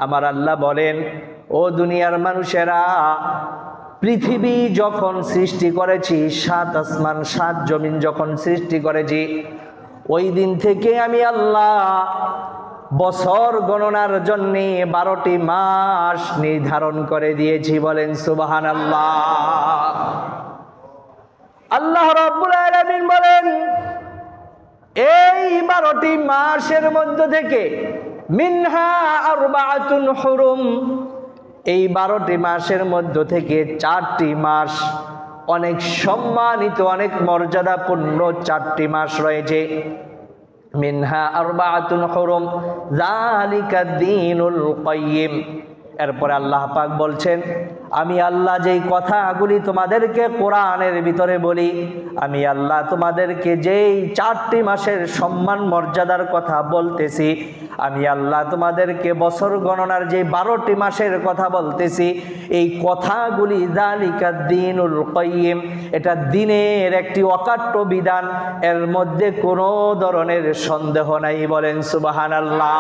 আমার আল্লাহ বলেন, ও দুনিয়ার মানুষেরা, পৃথিবী যখন সৃষ্টি করেছি, 7 আসমান 7 জমিন যখন সৃষ্টি করেছি, ওই দিন থেকে আমি আল্লাহ বছর গণনার জন্য 12টি মাস নির্ধারণ করে দিয়েছি। বলেন সুবহানাল্লাহ। আল্লাহ রাব্বুল আলামিন বলেন, এই 12টি মাসের মধ্য থেকে মিনহা আরবাআতুন হুরুম, এই 12টি মাসের মধ্য থেকে 4টি মাস অনেক সম্মানিত, অনেক মর্যাদাপূর্ণ 4টি মাস রয়েছে। মিনহা আরবাআতুন হুরুম যালিকা দ্বীনুল কাইয়্যিম। এরপরে আল্লাহ পাক বলছেন, আমি আল্লাহ যেই কথাগুলি তোমাদেরকে কোরআনের ভিতরে বলি, আমি আল্লাহ তোমাদেরকে যেই 4টি মাসের সম্মান মর্যাদার কথা বলতেছি, আমি আল্লাহ তোমাদেরকে বছর গণনার যে 12টি মাসের কথা বলতেছি, এই কথাগুলি যালিকা দ্বীনুল কাইয়্যিম, এটা দ্বীনের একটি অকাট্য বিধান, এর মধ্যে কোনো ধরনের সন্দেহ নাই। বলেন সুবহানাল্লাহ।